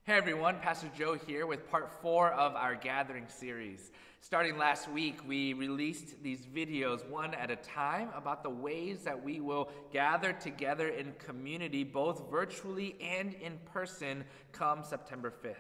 Hey everyone, Pastor Joe here with part 4 of our Gathering series. Starting last week, we released these videos one at a time about the ways that we will gather together in community, both virtually and in person, come September 5th.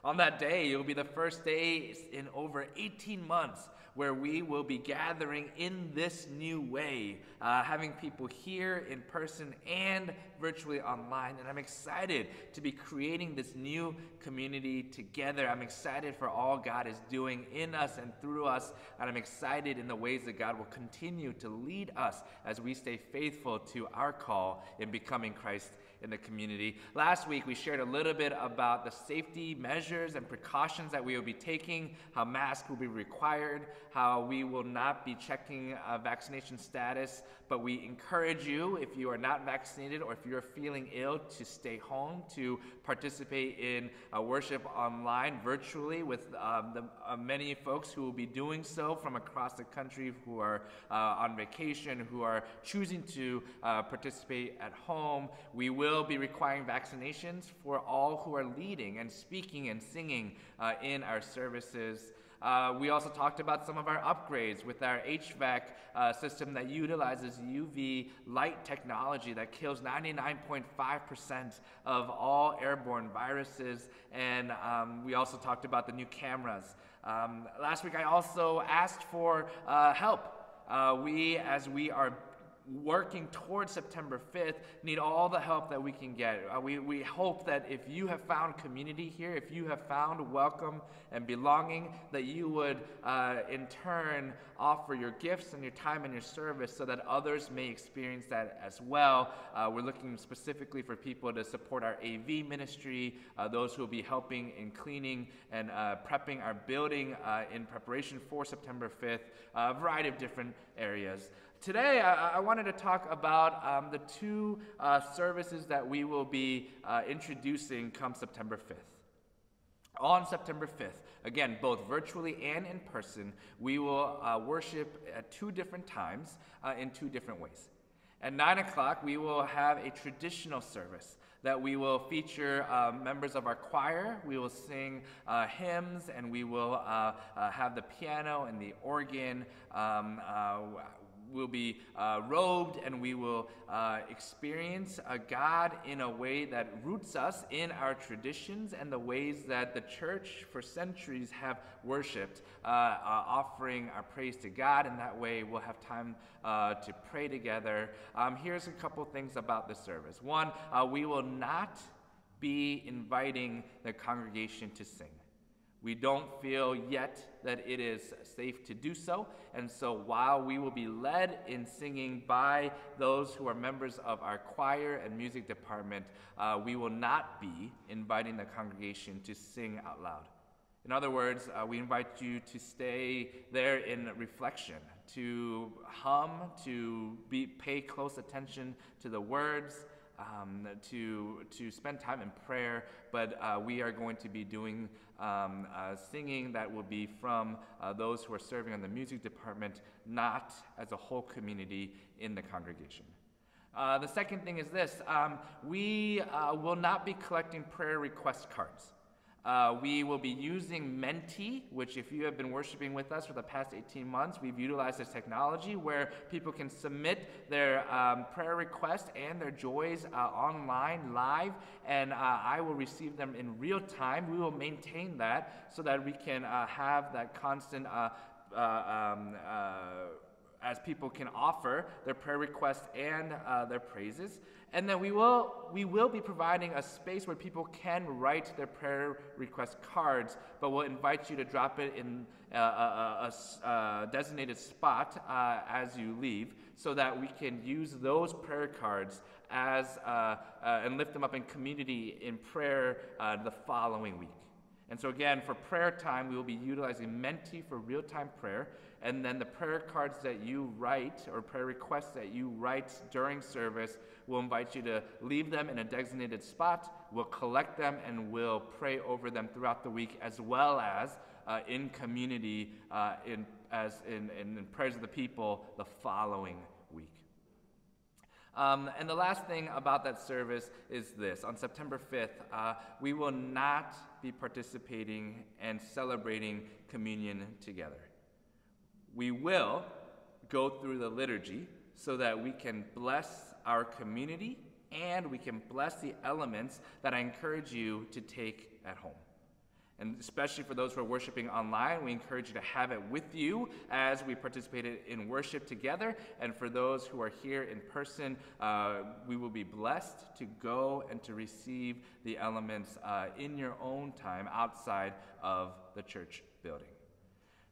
On that day, it will be the first day in over 18 months where we will be gathering in this new way, having people here in person and virtually online. And I'm excited to be creating this new community together. I'm excited for all God is doing in us and through us. And I'm excited in the ways that God will continue to lead us as we stay faithful to our call in becoming Christ in the community. Last week, we shared a little bit about the safety measures and precautions that we will be taking, how masks will be required, how we will not be checking vaccination status, but we encourage you, if you are not vaccinated or if you're feeling ill, to stay home, to participate in worship online, virtually, with the many folks who will be doing so from across the country who are on vacation, who are choosing to participate at home. We will be requiring vaccinations for all who are leading and speaking and singing in our services. We also talked about some of our upgrades with our HVAC system that utilizes UV light technology that kills 99.5% of all airborne viruses. And we also talked about the new cameras. Last week I also asked for help. As we are working towards September 5th, need all the help that we can get. We hope that if you have found community here, if you have found welcome and belonging, that you would in turn offer your gifts and your time and your service so that others may experience that as well. We're looking specifically for people to support our AV ministry, those who will be helping in cleaning and prepping our building in preparation for September 5th, a variety of different areas. Today, I wanted to talk about the two services that we will be introducing come September 5th. On September 5th, again, both virtually and in person, we will worship at two different times in two different ways. At 9 o'clock, we will have a traditional service that we will feature members of our choir. We will sing hymns, and we will have the piano and the organ. We'll be robed, and we will experience a God in a way that roots us in our traditions and the ways that the church for centuries have worshipped, offering our praise to God. In that way, we'll have time to pray together. Here's a couple things about the service. One, we will not be inviting the congregation to sing. We don't feel yet that it is safe to do so, and so while we will be led in singing by those who are members of our choir and music department, we will not be inviting the congregation to sing out loud. In other words, we invite you to stay there in reflection, to hum, to pay close attention to the words, to spend time in prayer, but we are going to be doing singing that will be from those who are serving on the music department, not as a whole community in the congregation. The second thing is this, we will not be collecting prayer request cards. We will be using Menti, which if you have been worshiping with us for the past 18 months, we've utilized this technology where people can submit their prayer requests and their joys online, live, and I will receive them in real time. We will maintain that so that we can have that constant as people can offer their prayer requests and their praises. And then we will be providing a space where people can write their prayer request cards, but we'll invite you to drop it in a designated spot as you leave, so that we can use those prayer cards as and lift them up in community in prayer the following week. And so again, for prayer time, we will be utilizing Menti for real-time prayer, and then the prayer cards that you write, or prayer requests that you write during service, we'll invite you to leave them in a designated spot. We'll collect them, and we'll pray over them throughout the week, as well as in community, in prayers of the people the following week. And the last thing about that service is this. On September 5th, we will not be participating and celebrating communion together. We will go through the liturgy so that we can bless our community and we can bless the elements that I encourage you to take at home. And especially for those who are worshiping online, we encourage you to have it with you as we participated in worship together. And for those who are here in person, we will be blessed to go and to receive the elements in your own time outside of the church building.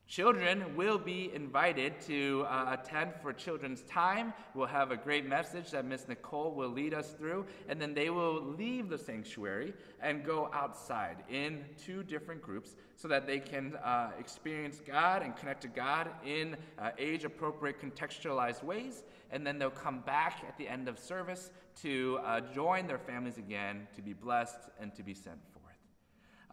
Children will be invited to attend for Children's Time. We'll have a great message that Miss Nicole will lead us through, and then they will leave the sanctuary and go outside in 2 different groups so that they can experience God and connect to God in age-appropriate, contextualized ways, and then they'll come back at the end of service to join their families again, to be blessed and to be sent forth.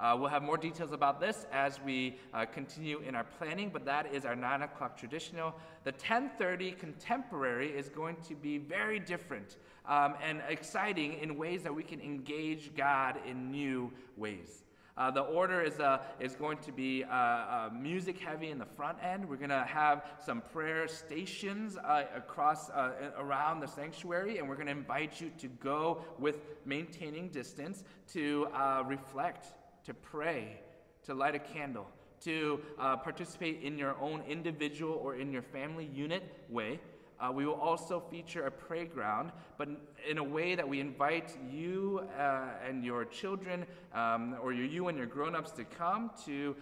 We'll have more details about this as we continue in our planning, but that is our 9 o'clock traditional. The 10:30 contemporary is going to be very different and exciting in ways that we can engage God in new ways. The order is going to be music heavy in the front end. We're going to have some prayer stations across around the sanctuary, and we're going to invite you to go with maintaining distance to reflect, to pray, to light a candle, to participate in your own individual or in your family unit way. We will also feature a playground, but in a way that we invite you and your children, or you and your grown-ups to come to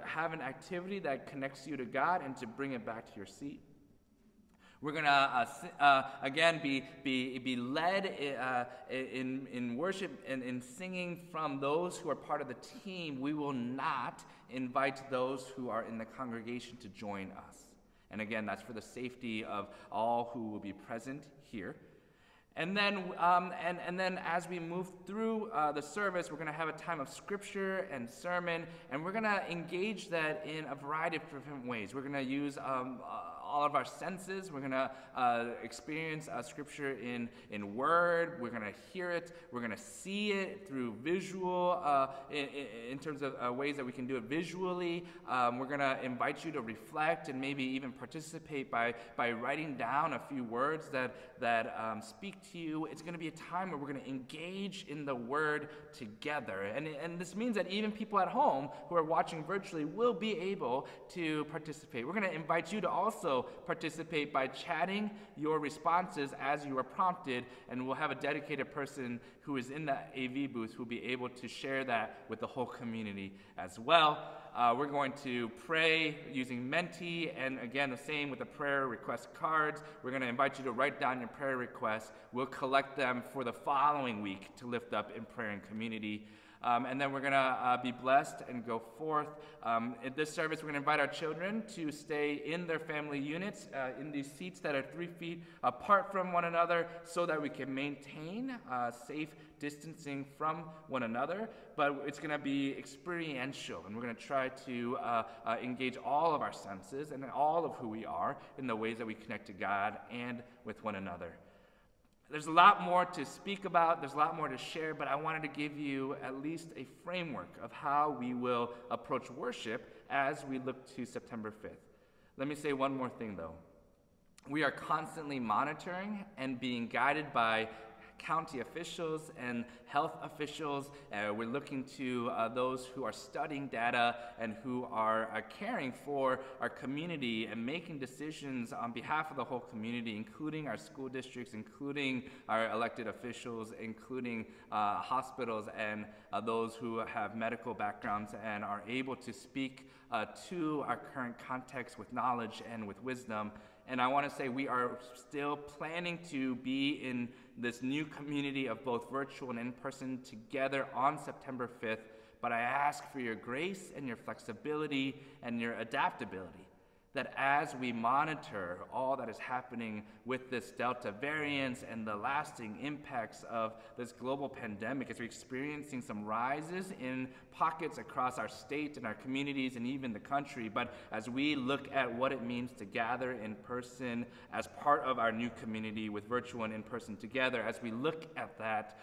have an activity that connects you to God and to bring it back to your seat. We're going to, again, be led in worship and in singing from those who are part of the team. We will not invite those who are in the congregation to join us. And again, that's for the safety of all who will be present here. And then, and then as we move through the service, we're going to have a time of scripture and sermon, and we're going to engage that in a variety of different ways. We're going to use all of our senses. We're going to experience scripture in word. We're going to hear it. We're going to see it through visual, in terms of ways that we can do it visually. We're going to invite you to reflect and maybe even participate by writing down a few words that speak to you. It's going to be a time where we're going to engage in the word together. And this means that even people at home who are watching virtually will be able to participate. We're going to invite you to also participate by chatting your responses as you are prompted, and we'll have a dedicated person who is in the AV booth who will be able to share that with the whole community as well. We're going to pray using Menti, and again, the same with the prayer request cards. We're going to invite you to write down your prayer requests. We'll collect them for the following week to lift up in prayer and community. And then we're going to be blessed and go forth. In this service, we're going to invite our children to stay in their family units, in these seats that are 3 feet apart from one another so that we can maintain safe distancing from one another. But it's going to be experiential, and we're going to try to engage all of our senses and all of who we are in the ways that we connect to God and with one another. There's a lot more to speak about, there's a lot more to share, but I wanted to give you at least a framework of how we will approach worship as we look to September 5th. Let me say one more thing, though. We are constantly monitoring and being guided by county officials and health officials. We're looking to those who are studying data and who are caring for our community and making decisions on behalf of the whole community, including our school districts, including our elected officials, including hospitals and those who have medical backgrounds and are able to speak to our current context with knowledge and with wisdom. And I want to say we are still planning to be in this new community of both virtual and in-person together on September 5th, but I ask for your grace and your flexibility and your adaptability that as we monitor all that is happening with this Delta variant and the lasting impacts of this global pandemic, as we're experiencing some rises in pockets across our state and our communities and even the country, but as we look at what it means to gather in person as part of our new community with virtual and in-person together, as we look at that,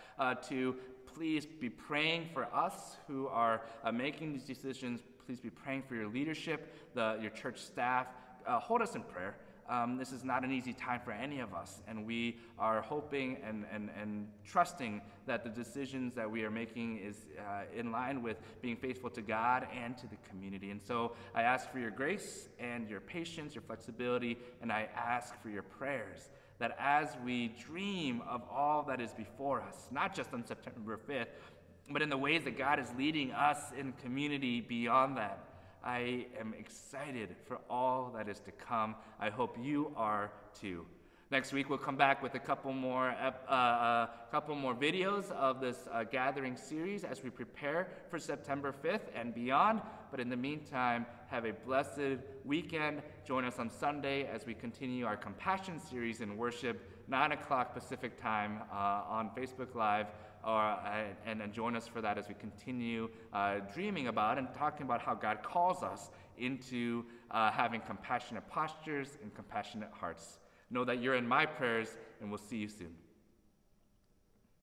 to please be praying for us who are making these decisions. Please be praying for your leadership, your church staff. Hold us in prayer. This is not an easy time for any of us, and we are hoping and trusting that the decisions that we are making is in line with being faithful to God and to the community. And so I ask for your grace and your patience, your flexibility, and I ask for your prayers that as we dream of all that is before us, not just on September 5th, but in the ways that God is leading us in community beyond that, I am excited for all that is to come. I hope you are too. Next week we'll come back with a couple more videos of this gathering series as we prepare for September 5th and beyond. But in the meantime, have a blessed weekend. Join us on Sunday as we continue our Compassion series in worship, 9 o'clock Pacific time on Facebook Live. And join us for that as we continue dreaming about and talking about how God calls us into having compassionate postures and compassionate hearts. Know that you're in my prayers, and we'll see you soon.